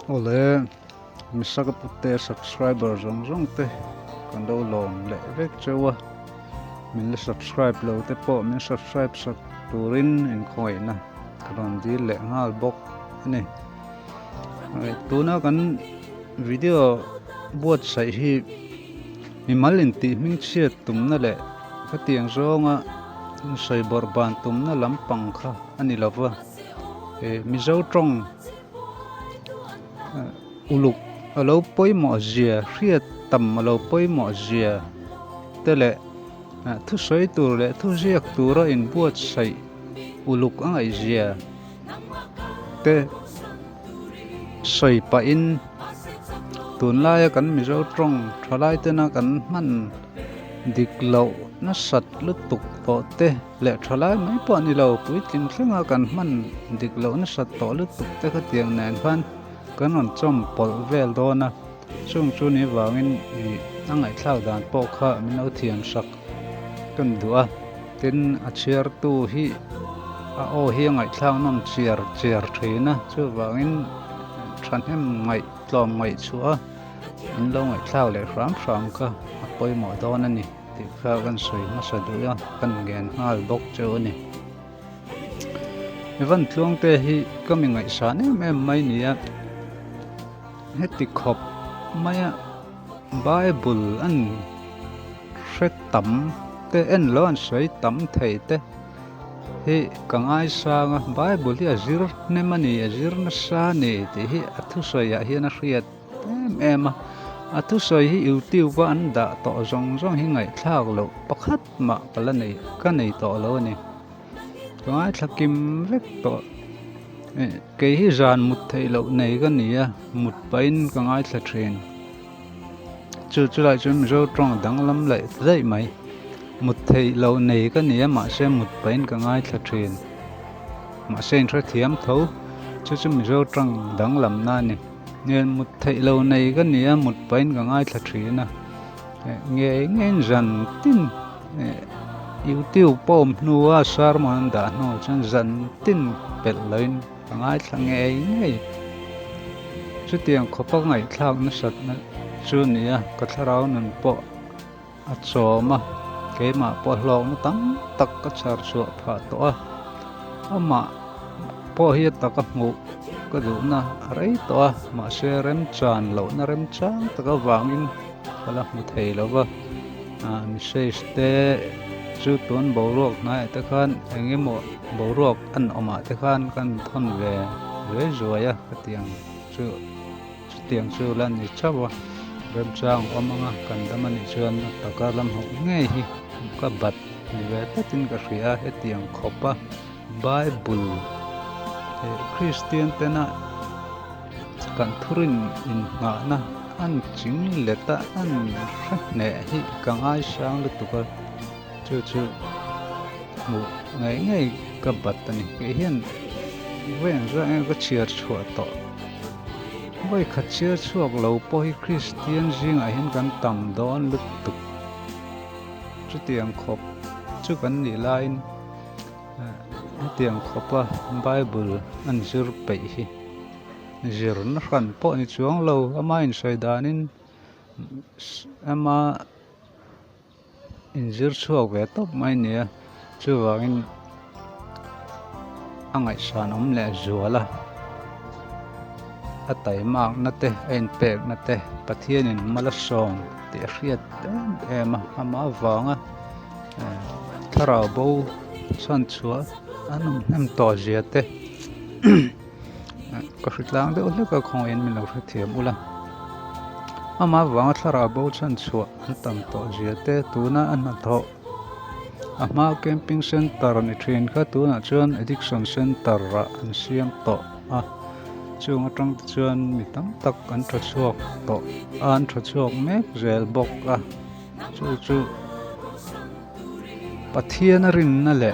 Ole mesakaputea subscriber rong te kan do LAWM le vek chewa min le subscribe lo te po min subscribe sak turin in khoi na kan di le ngal bok ani tuna kan video inbuatsaih hi mimal intih ming chiat tumna le khatiang zonga sei borban tumna lampang kha ani lova Mizo ṭawng uluk alo pawimawhzia hriat tam alo pawimawhzia te le thu soi tur le thu ziak tura inbuatsaih uluk angai ziah te soi pa in tun lai kan Mizo ṭawng thalai te na kan hman dik lo na sat lutuk to te le thalai mai pa ni lo pui tling thlenga kan hman dik lo na sat to lutuk te kha tiang nen phan kan on chom pol vel dawna chung chu ni wangin angai thlau dan po kha min lo thiam sak kan dua tin a chiar tu hi a o hi angai thlau nom chiar thina chu wangin than hem ngai tlom ngai chua in lo ngai thlau le ram ka a poi mo dawna ni ti kha kan soi ma sa du ya kan gen ngal bok chu ni evan Tluangtea hi kami ngai sa ne mai ni ya heti khop maya Bible an rek tam te en lo an sei tam thei te hi kangai sanga Bible hi azir ne mani azir na sa ne ti hi athu sei ya hi na hriat em athu sei hi YouTube wa an da to zong hi ngai thak lo pakhat ma pala nei ka nei to lo ni kangai thakim vek to cái hi ran mut thei lo nei ka nia mut pain ka ngai thla thren chu lai chu Mizo ṭawng dang lam lai dai mai mut thei lo nei ka nia ma se mut pain ka ngai thla thren ma se thra thiam tho chu Mizo ṭawng dang lam na ni nen mut thei lo nei ka nia mut pain ka ngai thla thrina ngen ran tin YouTube pom nuwa sarman da no chan ran tin pel loin ngai thlang ngai chu tiang khopak ngai thlang na sat na chu nia ka tharau nan po a choma ke ma po hlong na tam tak ka char chu pha to ama po hi ta ka ngu ka du na rei to ma se rem chan lo na rem chang ta ka wangin kala mu thei lo wa mi se ste chu tun bo ruak nai ta khan engemo bo ruak an oma te khan kan thon ve zoya ka tiang chu lan ni chawa rem chang omanga kan damani chuan ta ka lam ho nge hi ka bat ni ve ta tin ka hria he tiang khopa Bible Christian te na kan thurin in nga na an ching leta an ne hi kangai sang lu tuka chu mu ngai ka batani ke hian wen ra ka chiar chhuak to voi kha chiar chuak lo po hi Christian jing a hin kan tam don lut tuk chu tiang khop chu kan ni lain tiang khopa Bible an zir pe hi zir na ran po ni chuang lo ama in sai danin ama in zir chuak ve top mai nia chu wangin angai san om le zuala atai mak na te en pek na te pathian in mala song te hriat ema ama wanga thara bo chan chua anum hem ṭulzia te ka hritlang de uluk ka khongin min lo thiam ula ama wanga thara bo chan chua an tam ṭulzia te tuna an na tho ama camping center ni thin kha tuna chuan addiction center ra an siam to chung atang chuan mi tam tak an tha chuak to an tha chuak mek zel bok chu pathian rin na le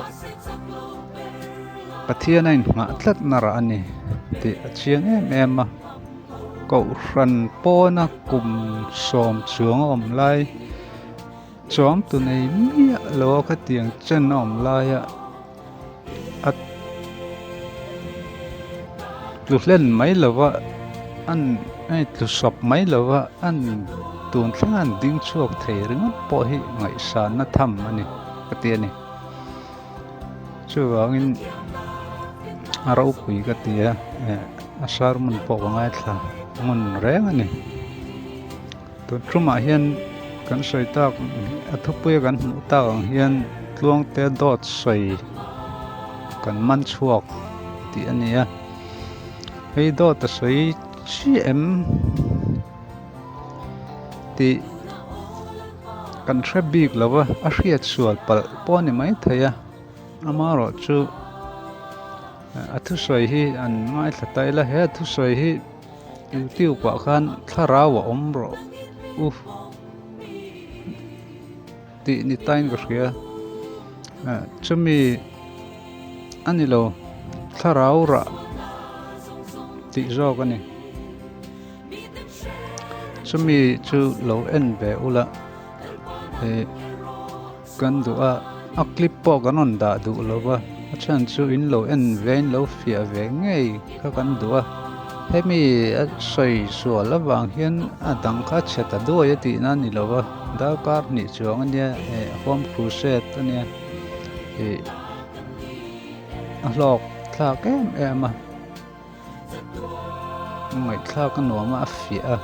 pathian in nga tlat na ra ani ti achiang em ko ran po na kum som chuang om lai chom tu nei mia lo kha tiang chen om lai at lu len mai lawa an ai tu sop mai lawa an tun thlangan ding chuak thei ring po hi ngai san na tham ani katia ni chuwangin arau pui katia asar mun po ngai thla mun reng ani tu truma hian kan soi tak athupui kan mu ta hian Tluangtea dawt soi kan man chhuak ti ania hei dawt soi cm ti kan thre bik lawa a hriat sual pal pawni mai theia amaro chu athu soi hi an ngai thlatai la he athu soi hi tiu pa khan tharawa omro ti ni tain ka hria chumi anilo tharau ra ti zo ka ni chumi chu lo en be ula kan du a clip po kan on da du lowa chan chu in lo en vein lo fia ve ngei kha kan du hemi soi so lawang hian adang kha cheta do ya ti na ni lowa da kar ni chuang ania home crusade ania a lok thla kem ema ngai thla kan no ma fia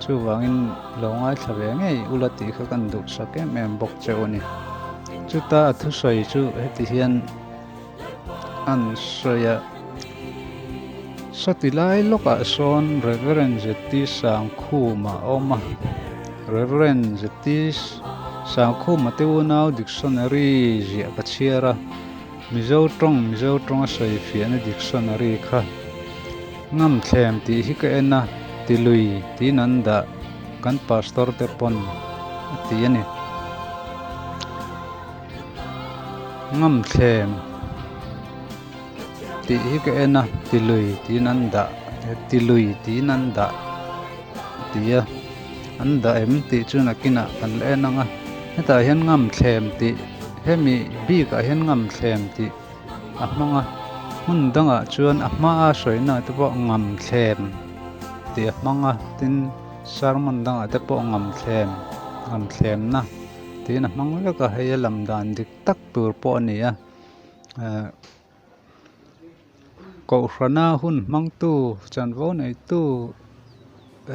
chu wangin lo ngai thla ngei ulati kha kan du sa kem em bok chewani chu ta thu soi chu heti hian an soya satilai loka son reverend zeti sang khu ma oma reverend zeti sang khu ma teunau dictionary ziah ka chiara Mizo ṭawng soi fiahna dictionary kha ngam thlem ti hi ka ena ti lui ti nanda kan pastor te pon ti ani ngam thlem ti hi ka ena ti lui ti nanda tia anda em ti chuna kina kan le nanga heta hian ngam thlem ti hemi bi ka hian ngam thlem ti ahmanga mun danga chuan ahma a soina te po ngam thlem ti ahmanga tin sarman danga te po ngam thlem na tin ahmang le ka heya lamdan dik tak tur po ania ko hrana hun mang tu chan vo nei tu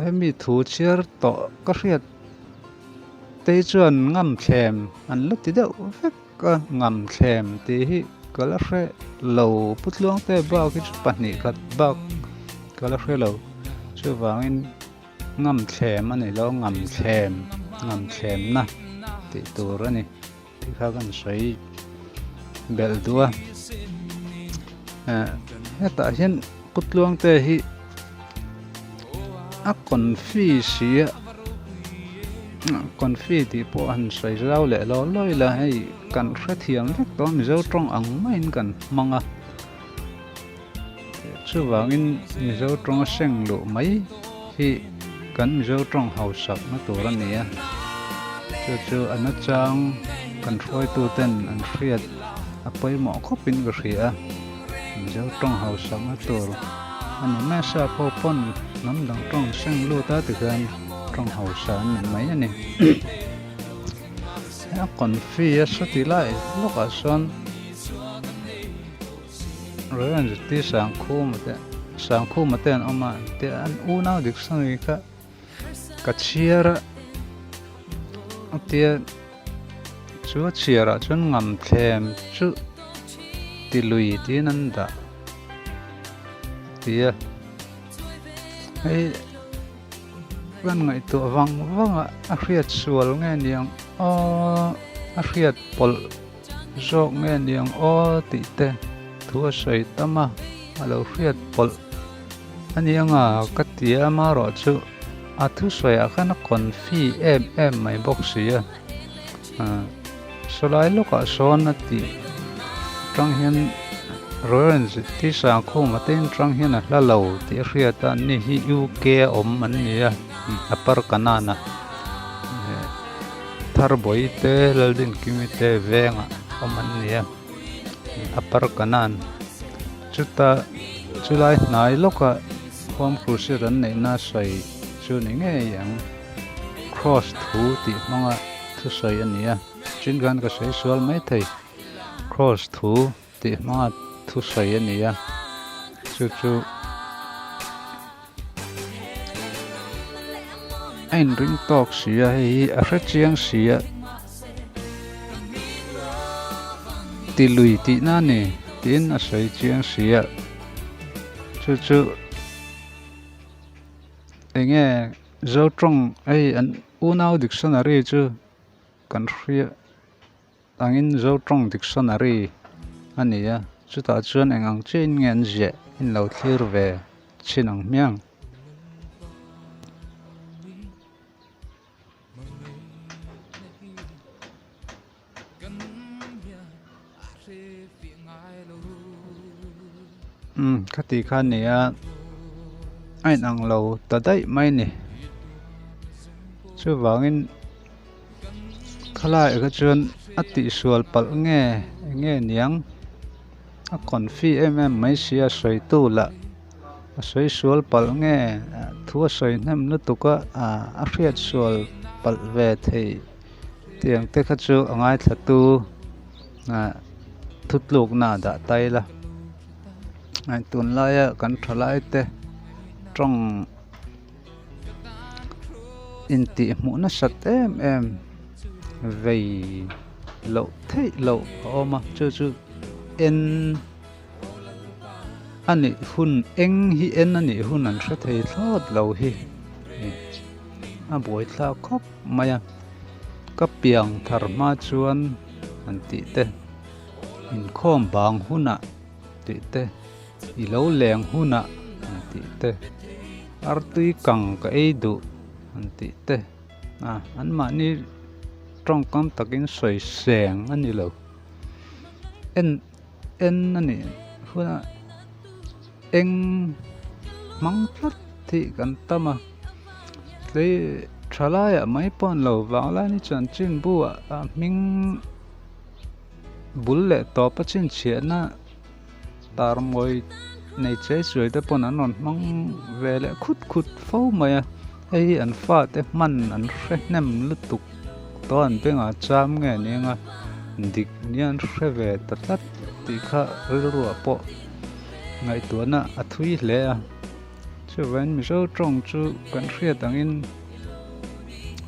hemi thu chiar to ka hriat te chuan ngam thlem an la ti deuh vek ka ngam thlem ti hi kala hre lo putluangte ba ki pahnih khat bak kala hre lo chu wangin ngam thlem ani lo ngam thlem na ti tur ani ti kha kan soi bel dua heta hian putluangte hi a konfi ti po an soi zau le lo loi la hei kan hre thiam vek to Mizo ṭawng ang main kan manga chu wangin Mizo ṭawng seng lu mai hi kan Mizo ṭawng hausak na tur ania chu anachang kan throi tu ten an hriat a poimo khopin ka hria Mizo ṭawng hausak na tur ani mesakaputea pon nam dang ṭawng seng lu ta ti kan ṭawng hausan mai ani a konfi a satilai loka son reverend zeti sang khu ma ten oma te an unau dictionary ka chiara tia chu chiara chun ngam thlem chu ti lui ti nanda tia hei kan ngai tu wanga a hriat sual nge niang a hriat pol zok nge niang ti te thua soi tama alo hriat pol anianga katia ma ro chu a thu soi a khana konfi em mai boxia solai loka son ati tang hian royals ti sang khu ma ten tang hian a hla lo ti hriata ni hi UK om an nia apar kanana thar boi te laldin kimi te venga oman nia apar kanan chuta chulai nai loka hom krusi ran nei na sai chu ni nge yang cross thu ti manga thu sai ania chin gan ka sai sual mai thei cross thu ti manga thu sai ania chu ein ring tok sia hi a hre chiang sia ti lui ti na ni tin a sai chiang sia chu enge zo trong ai an unau dictionary chu kan hria angin zo trong dictionary ania chu ta chuan engang chen ngen je in lo thlir ve chinang miang khati khan nia ain ang lo ta dai mai ni chu wangin khalai ka chuan ati sual pal nge niang a konfi mai sia soi tu la a soi sual pal nge thua soi nam nu tuka a hriat sual pal ve thei tiang te kha chu angai thatu thutluk na da tai la ai tun lai kan thalai te trong intih mu na sat em vei lo thei lo oma chu en ani hun eng hi en ani hun an thra thei thlot lo hi a boi thla khop maya ka piang thar ma chuan an ti te in khom bang huna ti te i lo leng huna an ti te artui kang ka ei du an ti te an ma ni trong kam takin soi seng ani lo en ani huna eng mang thlat thi kan tama le thalaya mai pon lo wangla ni chan chin bu a ming bulle to pa chin chiana tar moi nei che suai te pon anon mang vele khut fo maya ei an fa te hman an hre nem lutuk to an penga cham nge ninga dik nian hre ve tat ti kha ru po ngai tu na a thui hle a chu wen mi zo trong chu kan hriat angin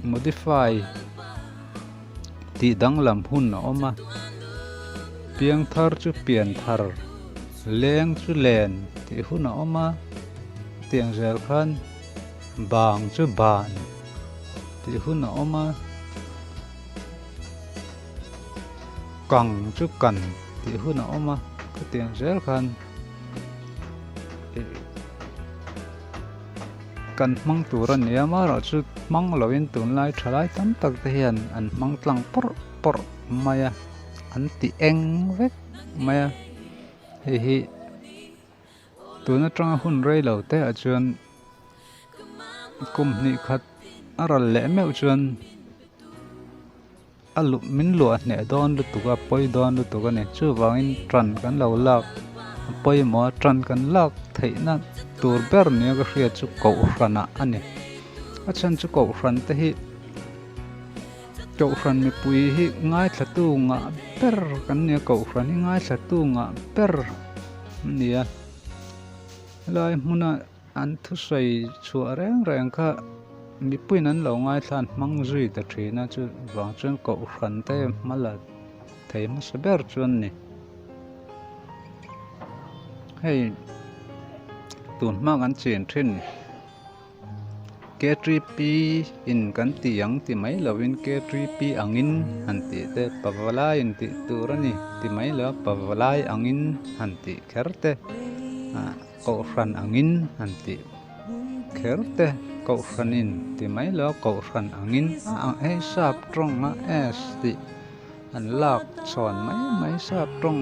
modify ti dang lam hun na oma piang thar chu pian thar leng chu len ti hun na oma tiang zel khan bang chu ban ti hun na oma kang chu kan ti hun na oma ka tiang zel khan kan mang turan nia ma ra chu mang lovin tun lai thalai tam tak te hian an mang tlang por maya an ti eng vek maya hi tuna tanga hun rei lo te a chuan kum ni khat aral le meu chuan alu min lu a hne don lu tuka poi don lu tuka ne chu wangin tran kan lo lak poi mo tran kan lak theina tur ber ne ga hria chu ko hrana ani a chan chu ko hran te hi ko hran mi pui hi ngai thatu nga per kan ne ko hran hi ngai thatu nga per nia lai huna an thu sai chu reng kha mi pui nan lo ngai thlan mang zui ta thina chu wang chuan ko hran te mala thei ma saber chuan ni hei tun ma kan chen thin K3P in kan tiang ti mai lovin K3P angin han ti te pawalai in ti turani ti mai lo pawalai angin han ti kherte ko hran angin han ti kherte ko hranin ti mai lo ko hran angin ang ei sap trong ma s ti an lak chon mai sap trong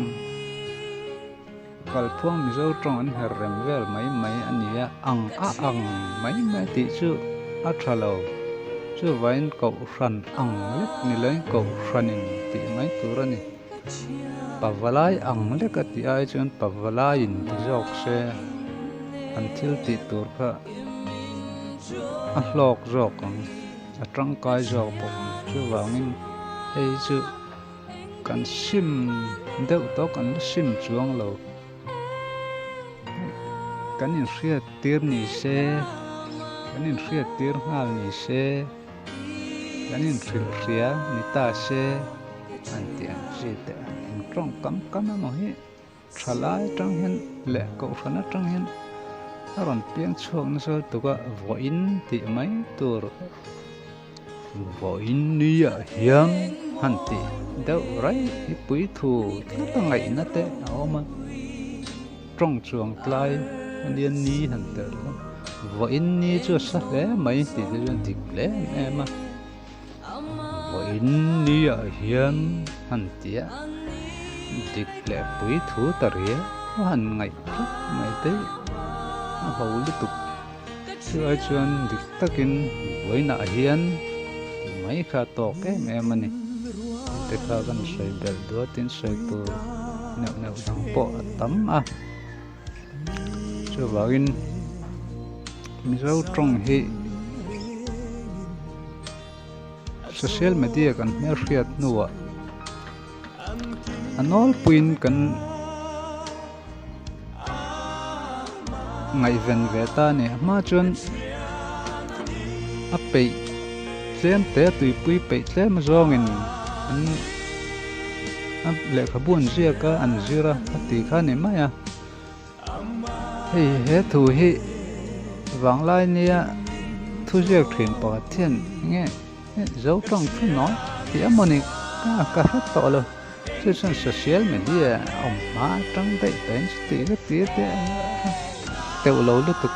kalphuang Mizo trong an her rem vel mai ania ang mai ti chu a thalo chu vain cậu ran ang lek ni lấy cậu ranin ti mai turani pavalai ang lek ati ai chuan pavalai in jok se until ti tur kha a hlok jok ang a tangkai jok pom chu wangin ei chu kan sim deuh to kan sim chuang lo kan in hriat tir ni se kan in hriat tir ngal ni se kan in hril hria ni ta se an tiang si te trong kam ma hi thalai tang hen le ko phana tang hen aron piang chuak na sol tuka voin ti mai tur voin ni ya hiam han ti deuh rai hi pui thu ta ngai na te awma trong chuang tlai nian ni han te voin ni chu sa le mai ti de jon dik le ema voin ni ya hiam han tia dik le pui thu ta ria han ngai mai te a hau lu tuk chu ai chuan dik takin voina hian mai kha to ke em ani te kha kan sei bel do tin sei tu neu dang po tam a chu wangin Mizo trong hi social media kan mer hriat nuwa anol puin kan ngai ven ve ta ni ma chuan a pe tlem te tui pui pe tlem zongin an le khabun zia ka an zira ati kha ni maya hei he thu hi wang lai nia thu ziak thrin pa thian nge zo tong thu nói ti amoni ka hat to lo chu san social media om ma tang dei ten ti ga ti te teu lo lu tuk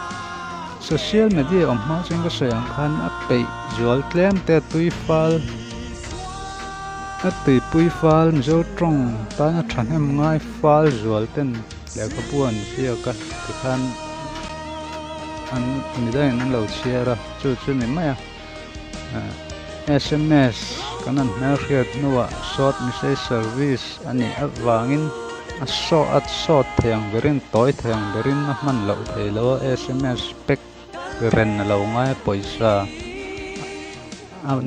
social media om ma chang ka sayang khan a pe jol tlem te tui fal a tui pui fal zo trong ta na than hem ngai fal jol ten le ka puan sia ka ti khan an ni dai nan lo chiara chu ni maya SMS kanan na hriat nuwa short message service ani awangin a short theng berin toy theng berin na man lo thelo SMS pek ren lo ngai poisa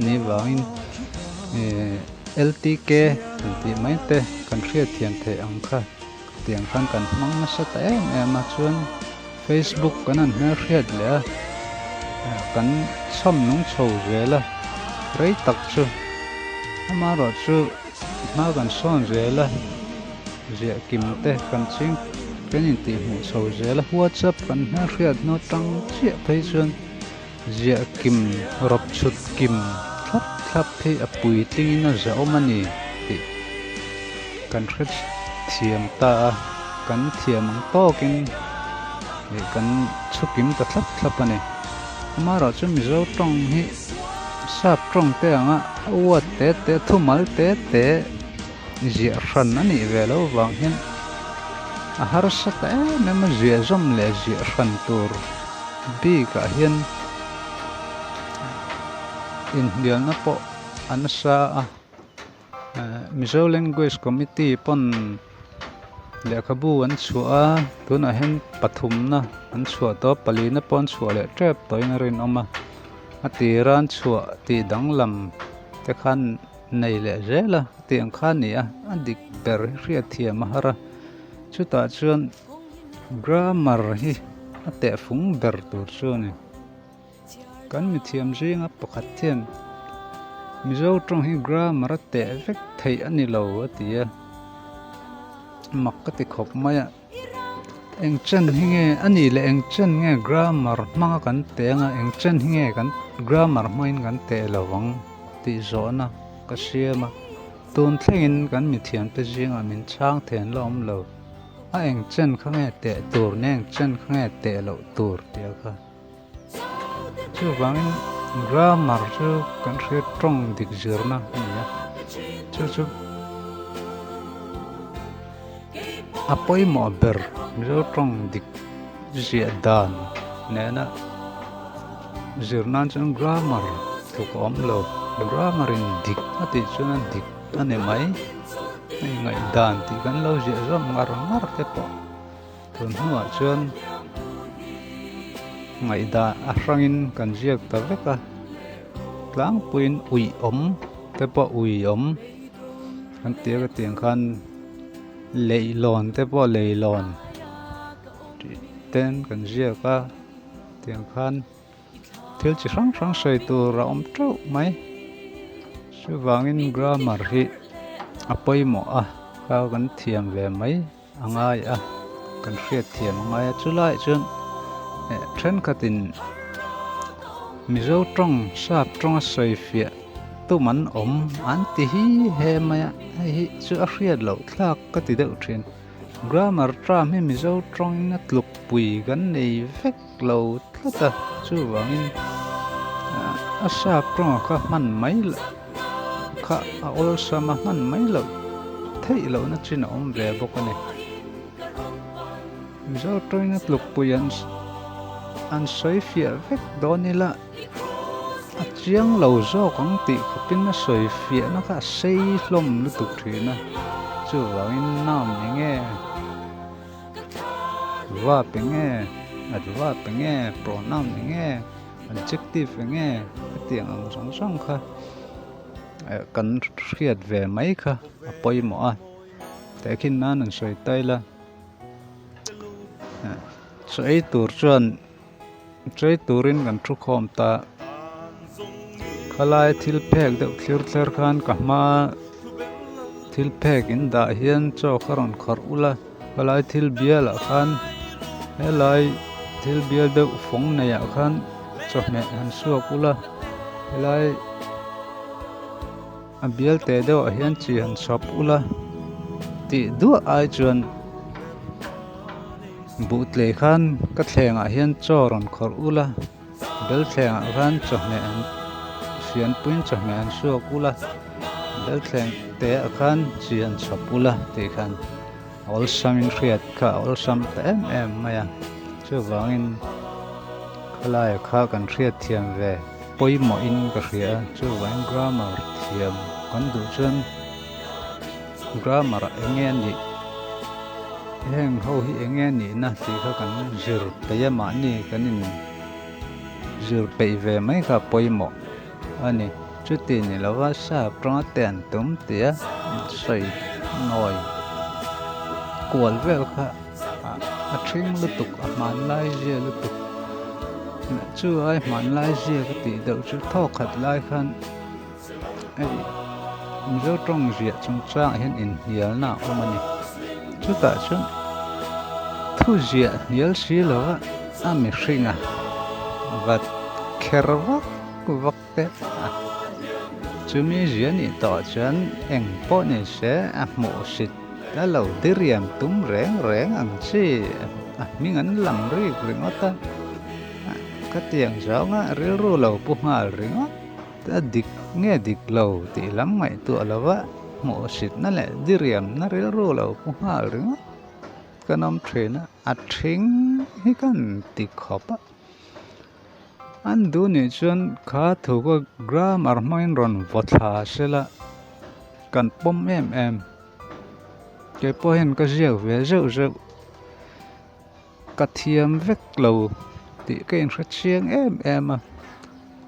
ni wangin LTK ti mai te kan hriat thian the ang kha tiang khan kan mang na sa ta ma chuan Facebook kanan na hriat le kan som nung chho zela rei tak chu ama ro chu ma kan son zela zia kim te kan ching kenin ti mu chho zela WhatsApp kan na hriat no tang chia phei chuan zia kim rop chut kim thap thei apui ting na zawm ani ti kan hret thiam ta kan thiam ang tokin ni kan chukim ta thlap ani ama ro chu Mizo tong hi sap trong te anga wa te thumal te zia ran ani velo wang hian a har sa ta mem zia zom le zia ran tur bi ka hian in dial na po anasa Mizo language committee pon le khabu an chua tuna hen pathumna an chua to palina pon chua le trap toina rin oma atiran chua ti danglam te khan nei le zela ti ang khan ni a adik per hriat thiam hara chuta chuan grammar hi ate fung ber tur chuani kan mi thiam ringa pakhat thian Mizo tong hi grammar ate vek thei ani lo atia makati khop maya engchen hinge ani le engchen nge grammar manga kan te nga engchen hinge kan grammar main kan te lawang ti zona ka siama tun thlengin kan mi thian te jinga min chang then LAWM lo a engchen khange te tur ne engchen khange te lo tur tia ka chu wangin grammar chu kan hre trong dik zirna nia chu apoi mo ber Mizo tong dik zia dan nena zirnan chung grammar thuộc ốm lâu gramarin dik ati chuan dik ane mai ngai dan ti kan lo je rom ngar ngar te po tun hua chuan ngai da arangin kan jiak ta veka tlang puin ui om te po ui om kan tia ka tiang khan leilon te po leilon ten kan jiak ka tiang khan thil chi hrang hrang sei tur a awm teuh mai chu wangin grammar hi a pawimawh a kau kan thiam ve mai angai a kan hriat thiam angai a chulai chuan then khatin Mizo ṭawng sap ṭawng a sei fiah tuman awm an ti hi he mai a hi chu a hriat lo thlak ka ti deuh thin grammar tram hi Mizo ṭawng a tluk pui kan nei vek lo thlata chu wangin a sap ṭawng kha hman mai kha a ol sama hman mai lo thei lo na chin a awm ve bawk ani Mizo ṭawng a tluk pui an sei fiah vek dawnila a chiang lo zawk ang tih khopin a sei fiah na kha sei hlawm lutuk thina chu wangin nam enge verb enge adverb enge pronoun enge adjective enge tiang ang song song kha kan hriat ve mai kha a pawimawh a tekhin nan an sei taila sei tur chuan sei turin kan thu khawm ta khalai thil phek deuh thlir khan ka hma thil phek in dah hian chaw kha rawn khar ula khalai thil bial khan helai thil bial deuh fawng nei ah khan chawhmeh han suak ula helai a bial te deuh ah hian chi han chhap ula tih duah ai chuan butle khan ka thlengah hian chaw rawn khar ula bel thlengah khan chawhmeh an fian puin chawhmeh an suak ula bel thleng te ah khan chi an chhap ula tih khan ol samin hriat kha ol sam ta em mai a chu wangin khalai kha kan hriat thiam ve pawimawh in ka hria chu wangin grammar thiam kan duh chuan grammar enge ni heng ho hi enge ni na ti kha kan zir peyama ni kanin zir pei ve mai kha pawimawh ani chu ti ni lawa sap ṭawng a ten tumtea sei noi kual vel kha a thing lutuk a hman lai zia lutuk chu ai hman lai zia ka ti deuh chu thawk khat lai khan ai Mizo ṭawng zia chungchang hian in hial na awm ani chutah chuan ṭulzia hial si lo a mi hringa vat kher vak te chumi zia ni tawh chuan eng pawh ni se a hmuh hrit a lo diriam tum reng reng ang chi a hming an lang rik ringawta ka tiang zawnga rilru lo pu hmal ringawt a dik nge dik lo tih lam ngai tuah lova hmuh hrit na le diriam na rilru lo pu hmal ringawt kan awm thin a thing hi kan ti khawp a an du ni chuan kha thuka grammar hmangin rawn vawthla sela kan pawm em ke pawh hian ka ziak ve zeuh ka thiam vek lo tih ka in hra chiang em a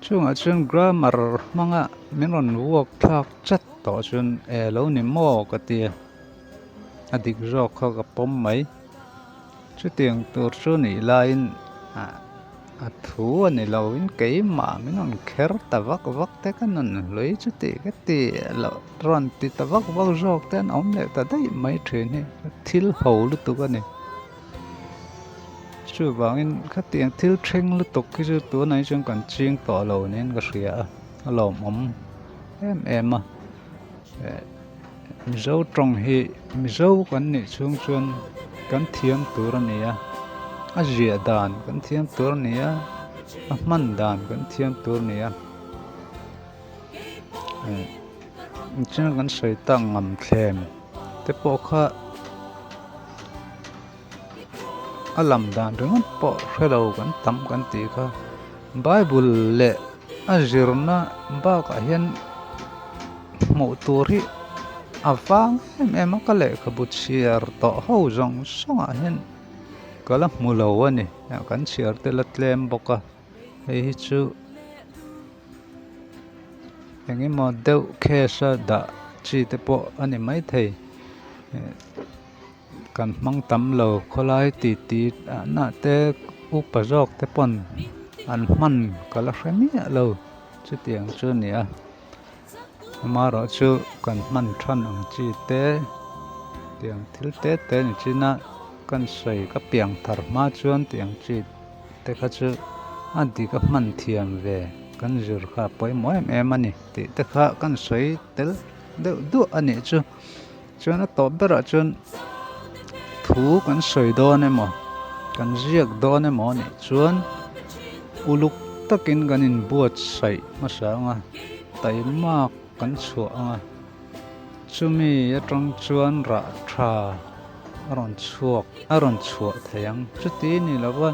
chungah chuan grammar hmanga min rawn vuak thlak chat tawh chuan lo ni maw ka tia a dik zawk kha ka pawm mai chu tiang tur chu nih lain a thu ani lo in keimah min rawn kher ta vak te kan an hlui chu tih ka ti lo rawn ti ta vak zawk te an awm leh ta dai mai thin hi thil ho lutuk ani chu wangin kha tiang thil threng lutuk hi chu tu nai chuan kan ching tawh lo nin ka hria a LAWM awm em a Mizo ṭawng hi Mizo kan nih chung chuan kan thiam tur ani a ziah dan kan thiam tur ani a hman dan kan thiam tur ani a chuan kan sei ta ngam thlem te pawh kha a lam dan ringot pawh hrelo kan tam kan ti kha Bible le azirna ba ka hian mo turi avang em ka le ka but chiar to ho zong songa hian kala mulo ani kan chiar te la tlem boka hei hi chu engi mo deuh khesa da chi te po ani mai thei kan mang tam lo kholai ti na te upazok te pon an hman kala hремia lo chu tiang chu nia maro chu kan hman than ang chi te tiang thil te ni china kan sei ka piang thar ma chuan tiang chi te kha chu adi ka hman thiam ve kan zir kha poimawh em ani ti te kha kan sei tel deuh du ani chu chuan a to bera chuan thu kan sei dawn emaw kan ziak dawn emaw ni chuan uluk takin kan inbuatsaih masanga taimak kan chhuak anga chumi atang chuan ra tha aron chhuak theiang chuti ni lawa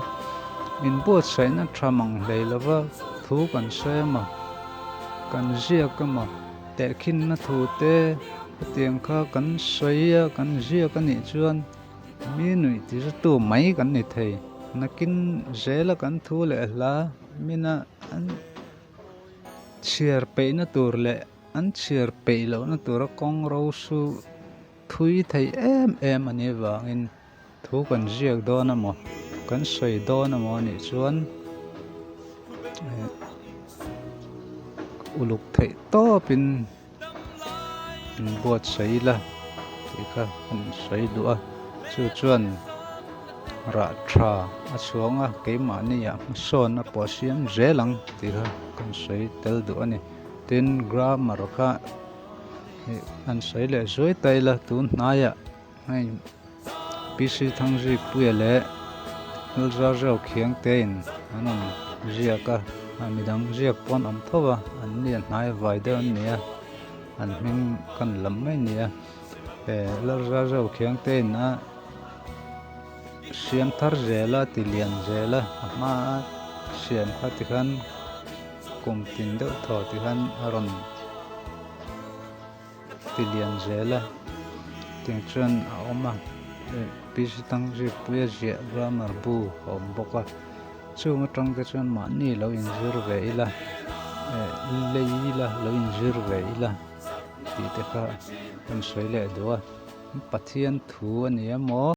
inbuatsaih na thamang hlei lawa thu kan sei ema kan ziak ema tekhin na thu te tiang kha kan sei kan ziak ani chuan mi nui ti tu mai kan ni thei nakin zela kan thu le hla mina an chiar pe na tur le an chiar pe lo na tur kong ro su thui thei em ani wangin thu kan ziak dawn emaw kan sei dawn emaw ni chuan uluk thei topin inbuatsaih la ti kha kan sei dua chuan ra tha a chuanga keimah ni a sawn a pawh siam zelang ti kha kan sei tel du ani tin grammar kha an sei le zoi taila tun hnaiah hei pc thangzi puya le ṭulzia reuh khiang te in anon ziaka midang ziak pon om thowa an lian hnai vai deuh an nia an hming kan lam mai nia ṭulzia reuh khiang te in a siam thar zela ti lian zela hma siam kha ti khan kum tin deuh thaw ti khan aron ti lian zela tiang chuan a awma pc tangzi puya zia grammar bu awm boka chunga tangte chuan mahni lo inzir ve ila leila lo inzir ve ila ti te kha kan sei le duwa pathian thu ani emaw